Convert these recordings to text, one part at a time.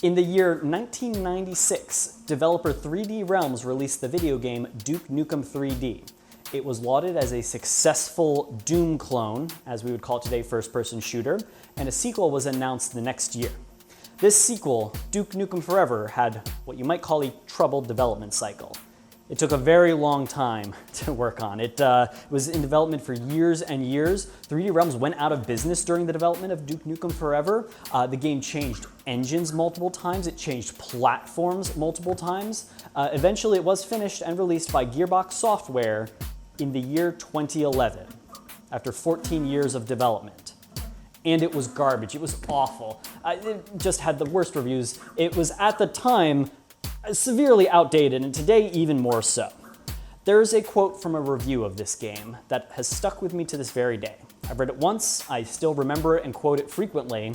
In the year 1996, developer 3D Realms released the video game Duke Nukem 3D. It was lauded as a successful Doom clone, as we would call it today, first-person shooter, and a sequel was announced the next year. This sequel, Duke Nukem Forever, had what you might call a troubled development cycle. It took a very long time to work on. It was in development for years and years. 3D Realms went out of business during the development of Duke Nukem Forever. The game changed engines multiple times. It changed platforms multiple times. Eventually, it was finished and released by Gearbox Software in the year 2011, after 14 years of development. And it was garbage. It was awful. It just had the worst reviews. It was, at the time, severely outdated, and today even more so. There's a quote from a review of this game that has stuck with me to this very day. I've read it once, I still remember it and quote it frequently.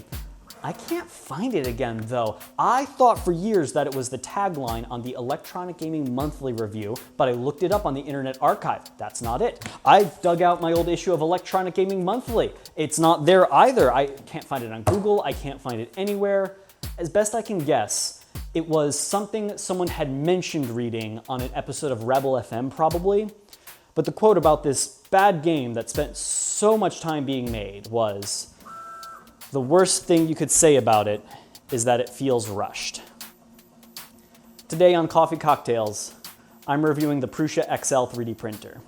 I can't find it again though. I thought for years that it was the tagline on the Electronic Gaming Monthly review, but I looked it up on the Internet Archive. That's not it. I dug out my old issue of Electronic Gaming Monthly. It's not there either. I can't find it on Google, I can't find it anywhere. As best I can guess, it was something someone had mentioned reading on an episode of Rebel FM probably, but the quote about this bad game that spent so much time being made was, "The worst thing you could say about it is that it feels rushed." Today on Coffee Cocktails, I'm reviewing the Prusa XL 3D printer.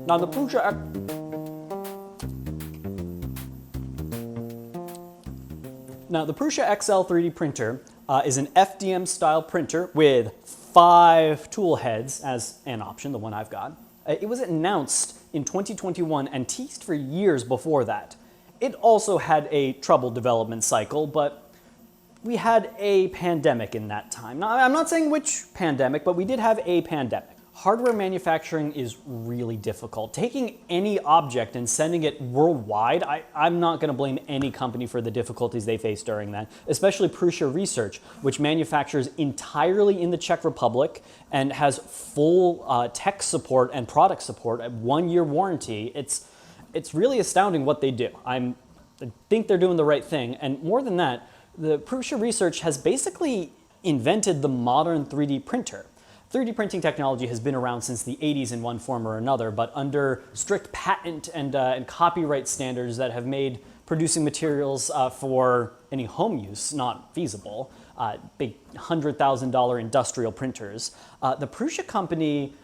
Now the Prusa XL 3D printer is an FDM style printer with 5 tool heads as an option, the one I've got. It was announced in 2021 and teased for years before that. It also had a troubled development cycle, but we had a pandemic in that time. Now, I'm not saying which pandemic, but we did have a pandemic. Hardware manufacturing is really difficult. Taking any object and sending it worldwide, I'm not going to blame any company for the difficulties they faced during that, especially Prusa Research, which manufactures entirely in the Czech Republic and has full tech support and product support, a 1-year warranty. It's really astounding what they do. I think they're doing the right thing, and more than that, the Prusa Research has basically invented the modern 3D printer. 3D printing technology has been around since the 80s in one form or another, but under strict patent and copyright standards that have made producing materials for any home use not feasible, big $100,000 industrial printers, the Prusa company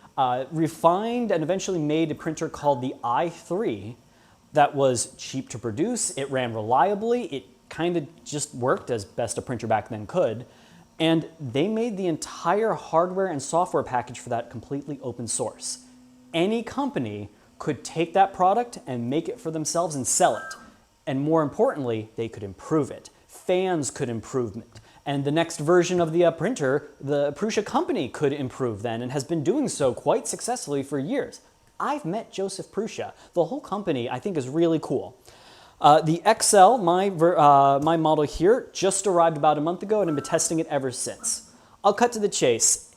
refined and eventually made a printer called the i3 that was cheap to produce, it ran reliably, it kind of just worked as best a printer back then could. And they made the entire hardware and software package for that completely open source. Any company could take that product and make it for themselves and sell it. And more importantly, they could improve it. Fans could improve it. And the next version of the printer, the Prusa company could improve then and has been doing so quite successfully for years. I've met Joseph Prusa. The whole company, I think, is really cool. The XL, my model here, just arrived about a month ago and I've been testing it ever since. I'll cut to the chase.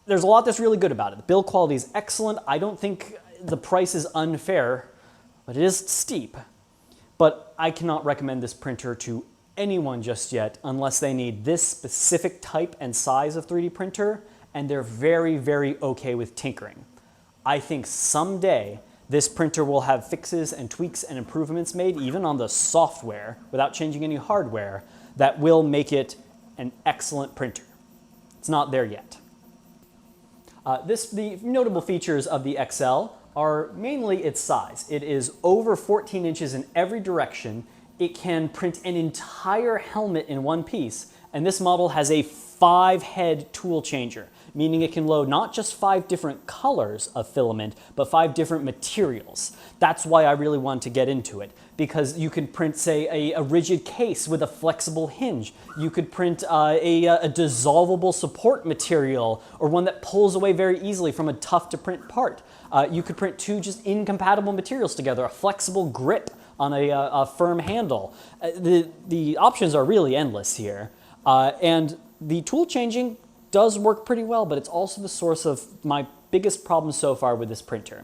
There's a lot that's really good about it. The build quality is excellent. I don't think the price is unfair, but it is steep. But I cannot recommend this printer to anyone just yet unless they need this specific type and size of 3D printer and they're very, very okay with tinkering. I think someday this printer will have fixes and tweaks and improvements made, even on the software, without changing any hardware, that will make it an excellent printer. It's not there yet. The notable features of the XL are mainly its size. It is over 14 inches in every direction. It can print an entire helmet in one piece, and this model has a 5-head tool changer, meaning it can load not just 5 different colors of filament, but 5 different materials. That's why I really want to get into it, because you could print, say, a rigid case with a flexible hinge. You could print a dissolvable support material, or one that pulls away very easily from a tough-to-print part. You could print 2 just incompatible materials together, a flexible grip on a firm handle. The options are really endless here. And the tool changing does work pretty well, but it's also the source of my biggest problem so far with this printer.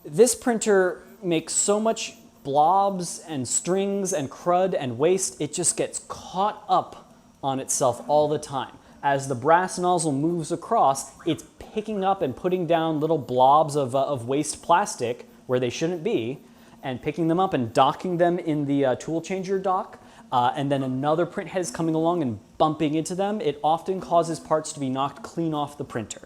This printer makes so much blobs and strings and crud and waste, it just gets caught up on itself all the time. As the brass nozzle moves across, it's picking up and putting down little blobs of waste plastic where they shouldn't be, and picking them up and docking them in the tool changer dock. And then another print head is coming along and bumping into them. It often causes parts to be knocked clean off the printer.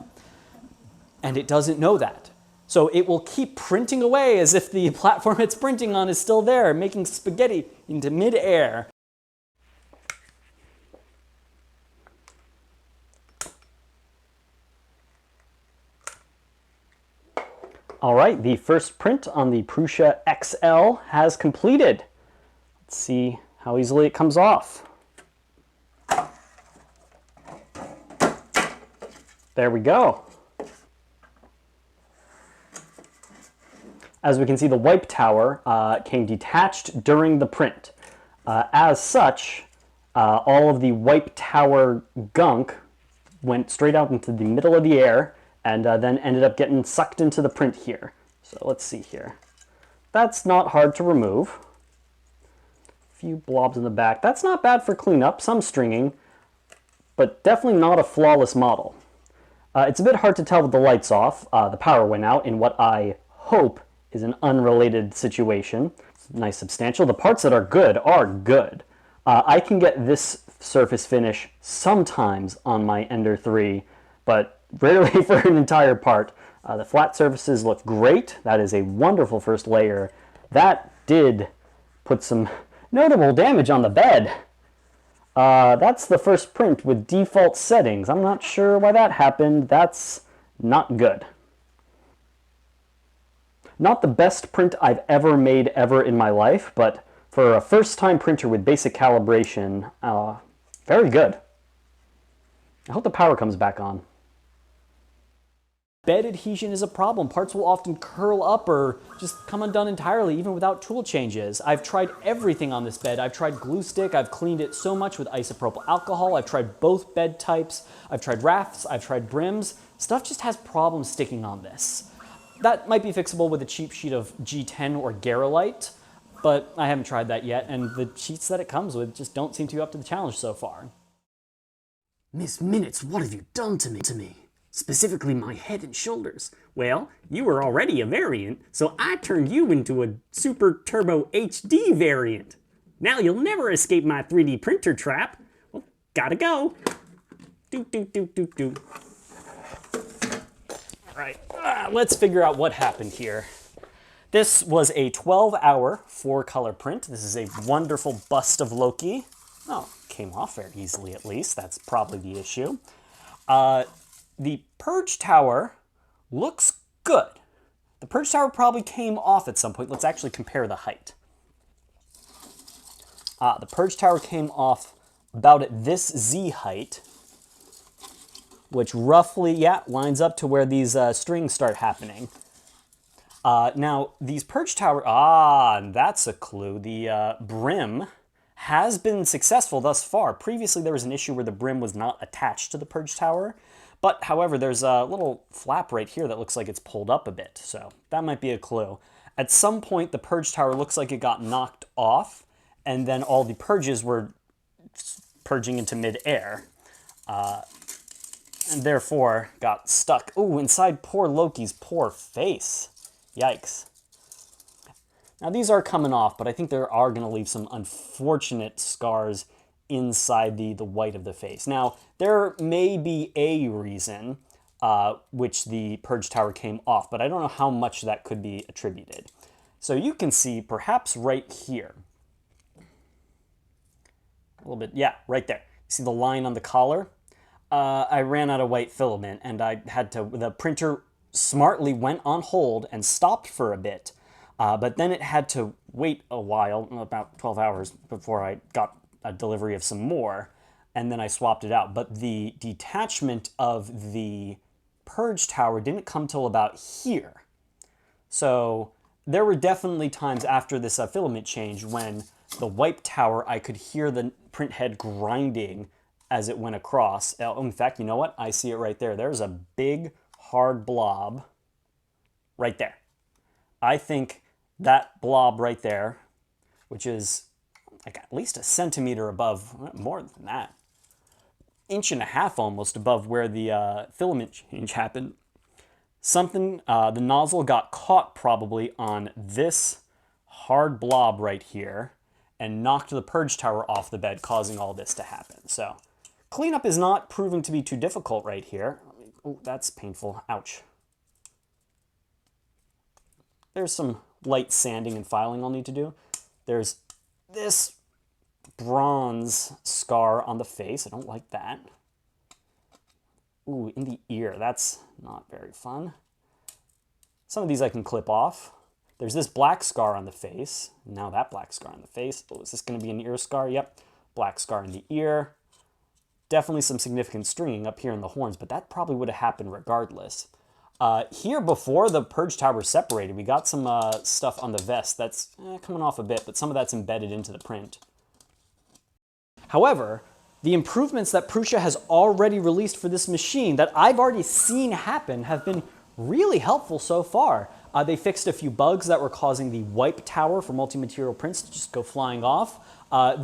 And it doesn't know that. So it will keep printing away as if the platform it's printing on is still there, making spaghetti into mid-air. All right, the first print on the Prusa XL has completed. Let's see how easily it comes off. There we go. As we can see, the wipe tower came detached during the print. As such, all of the wipe tower gunk went straight out into the middle of the air and then ended up getting sucked into the print here. So let's see here. That's not hard to remove. A few blobs in the back. That's not bad for cleanup, some stringing, but definitely not a flawless model. It's a bit hard to tell with the lights off. The power went out in what I hope is an unrelated situation. It's nice substantial. The parts that are good are good. I can get this surface finish sometimes on my Ender 3, but rarely for an entire part. The flat surfaces look great. That is a wonderful first layer. That did put some notable damage on the bed. That's the first print with default settings. I'm not sure why that happened. That's not good. Not the best print I've ever made ever in my life, but for a first-time printer with basic calibration, very good. I hope the power comes back on. Bed adhesion is a problem. Parts will often curl up or just come undone entirely, even without tool changes. I've tried everything on this bed. I've tried glue stick. I've cleaned it so much with isopropyl alcohol. I've tried both bed types. I've tried rafts. I've tried brims. Stuff just has problems sticking on this. That might be fixable with a cheap sheet of G10 or Garolite, but I haven't tried that yet, and the sheets that it comes with just don't seem to be up to the challenge so far. Miss Minutes, what have you done to me? Specifically my head and shoulders. Well, you were already a variant, so I turned you into a Super Turbo HD variant. Now you'll never escape my 3D printer trap. Well, gotta go. Do. All right, let's figure out what happened here. This was a 12-hour 4-color print. This is a wonderful bust of Loki. Oh, came off very easily at least. That's probably the issue. The purge tower looks good. The purge tower probably came off at some point. Let's actually compare the height. The purge tower came off about at this Z height, which roughly, yeah, lines up to where these strings start happening. Now, these purge tower, that's a clue. The brim has been successful thus far. Previously, there was an issue where the brim was not attached to the purge tower. But, however, there's a little flap right here that looks like it's pulled up a bit, so that might be a clue. At some point, the purge tower looks like it got knocked off, and then all the purges were purging into mid-air, and therefore got stuck. Ooh, inside poor Loki's poor face. Yikes. Now, these are coming off, but I think they are going to leave some unfortunate scars inside the white of the face. Now, there may be a reason which the purge tower came off, but I don't know how much that could be attributed. So you can see perhaps right here. A little bit, yeah, right there. See the line on the collar? I ran out of white filament and I had to, the printer smartly went on hold and stopped for a bit, but then it had to wait a while, about 12 hours before I got a delivery of some more, and then I swapped it out. But the detachment of the purge tower didn't come till about here. So there were definitely times after this filament change when the wipe tower, I could hear the print head grinding as it went across. Oh, in fact, you know what? I see it right there. There's a big hard blob right there. I think that blob right there, which is like at least a centimeter above, more than that, inch and a half almost above where the filament change happened. The nozzle got caught probably on this hard blob right here and knocked the purge tower off the bed, causing all this to happen. So cleanup is not proving to be too difficult right here. Oh, that's painful. Ouch. There's some light sanding and filing I'll need to do. There's this bronze scar on the face. I don't like that. Ooh, in the ear. That's not very fun. Some of these I can clip off. There's this black scar on the face. Now that black scar on the face. Oh, is this going to be an ear scar? Yep. Black scar in the ear. Definitely some significant stringing up here in the horns, but that probably would have happened regardless. Here, before the purge tower separated, we got some stuff on the vest that's coming off a bit, but some of that's embedded into the print. However, the improvements that Prusa has already released for this machine that I've already seen happen have been really helpful so far. They fixed a few bugs that were causing the wipe tower for multi-material prints to just go flying off.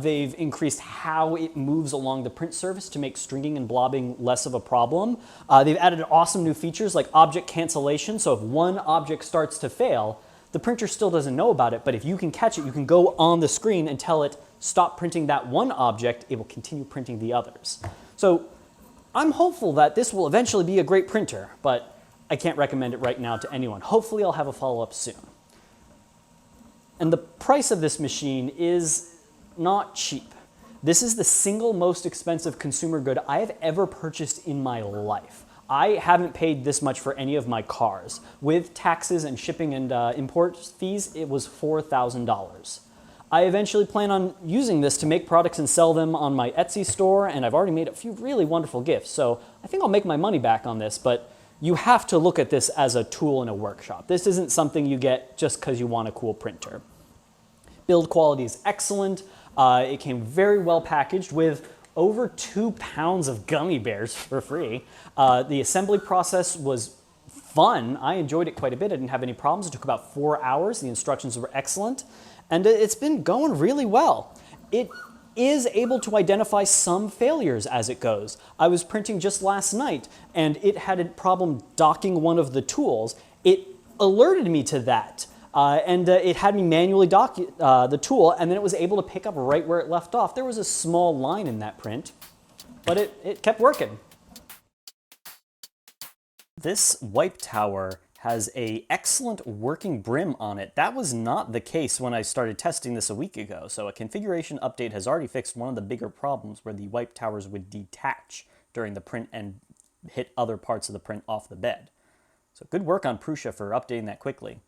They've increased how it moves along the print surface to make stringing and blobbing less of a problem. They've added awesome new features like object cancellation, so if one object starts to fail, the printer still doesn't know about it, but if you can catch it, you can go on the screen and tell it, stop printing that one object, it will continue printing the others. So I'm hopeful that this will eventually be a great printer, but I can't recommend it right now to anyone. Hopefully I'll have a follow-up soon. And the price of this machine is not cheap. This is the single most expensive consumer good I have ever purchased in my life. I haven't paid this much for any of my cars. With taxes and shipping and import fees, it was $4,000. I eventually plan on using this to make products and sell them on my Etsy store, and I've already made a few really wonderful gifts, so I think I'll make my money back on this, but you have to look at this as a tool in a workshop. This isn't something you get just because you want a cool printer. Build quality is excellent. It came very well packaged with over 2 pounds of gummy bears for free. The assembly process was fun. I enjoyed it quite a bit. I didn't have any problems. It took about 4 hours. The instructions were excellent. And it's been going really well. It is able to identify some failures as it goes. I was printing just last night and it had a problem docking one of the tools. It alerted me to that and it had me manually dock the tool, and then it was able to pick up right where it left off. There was a small line in that print, but it kept working. This wipe tower has an excellent working brim on it. That was not the case when I started testing this a week ago, so a configuration update has already fixed one of the bigger problems where the wipe towers would detach during the print and hit other parts of the print off the bed. So good work on Prusa for updating that quickly.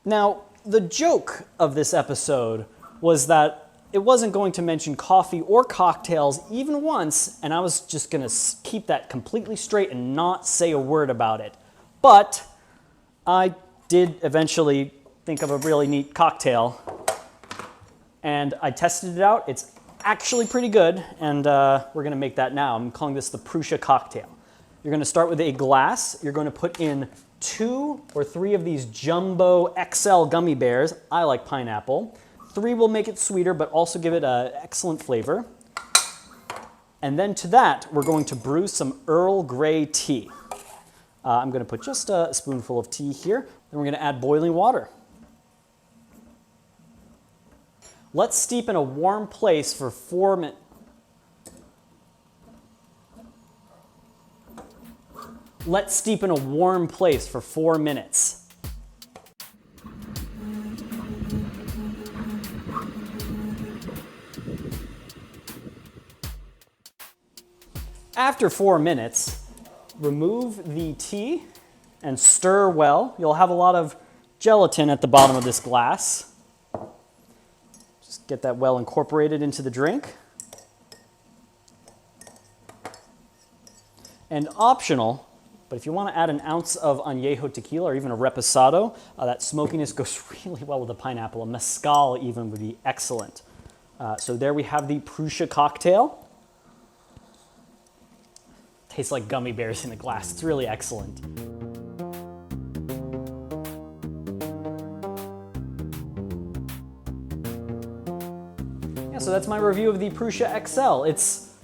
Now, the joke of this episode was that it wasn't going to mention coffee or cocktails even once, and I was just going to keep that completely straight and not say a word about it. But I did eventually think of a really neat cocktail, and I tested it out. It's actually pretty good, and we're going to make that now. I'm calling this the Prusa Cocktail. You're going to start with a glass. You're going to put in 2 or 3 of these jumbo XL gummy bears. I like pineapple. 3 will make it sweeter, but also give it an excellent flavor. And then to that, we're going to brew some Earl Grey tea. I'm going to put just a spoonful of tea here. Then we're going to add boiling water. Let's steep in a warm place for 4 minutes. Let's steep in a warm place for 4 minutes. After 4 minutes, remove the tea and stir well. You'll have a lot of gelatin at the bottom of this glass. Just get that well incorporated into the drink. And optional, but if you want to add an ounce of añejo tequila or even a reposado, that smokiness goes really well with the pineapple. A mezcal even would be excellent. So there we have the Prusa Cocktail. Tastes like gummy bears in a glass. It's really excellent. Yeah, so that's my review of the Prusa XL. It's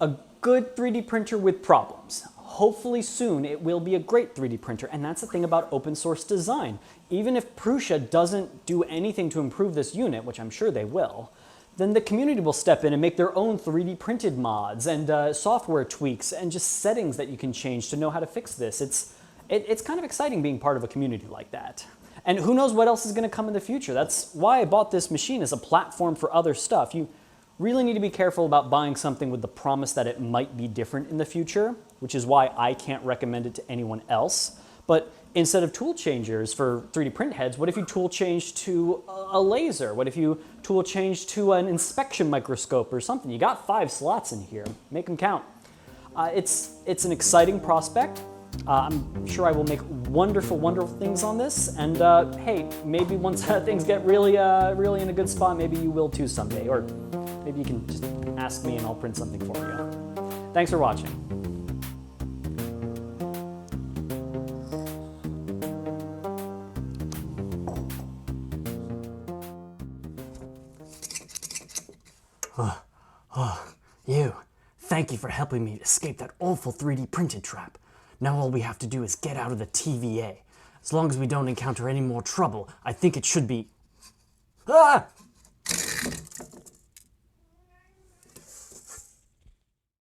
a good 3D printer with problems. Hopefully soon it will be a great 3D printer, and that's the thing about open source design. Even if Prusa doesn't do anything to improve this unit, which I'm sure they will, then the community will step in and make their own 3D printed mods and software tweaks and just settings that you can change to know how to fix this. It's kind of exciting being part of a community like that. And who knows what else is going to come in the future. That's why I bought this machine as a platform for other stuff. You really need to be careful about buying something with the promise that it might be different in the future, which is why I can't recommend it to anyone else. But instead of tool changers for 3D print heads, what if you tool change to a laser? What if you tool change to an inspection microscope or something? You got 5 slots in here. Make them count. It's an exciting prospect. I'm sure I will make wonderful, wonderful things on this. And hey, maybe once things get really in a good spot, maybe you will too someday. Or maybe you can just ask me and I'll print something for you. Thanks for watching. You. Thank you for helping me escape that awful 3D printed trap. Now all we have to do is get out of the TVA. As long as we don't encounter any more trouble, I think it should be... Ah!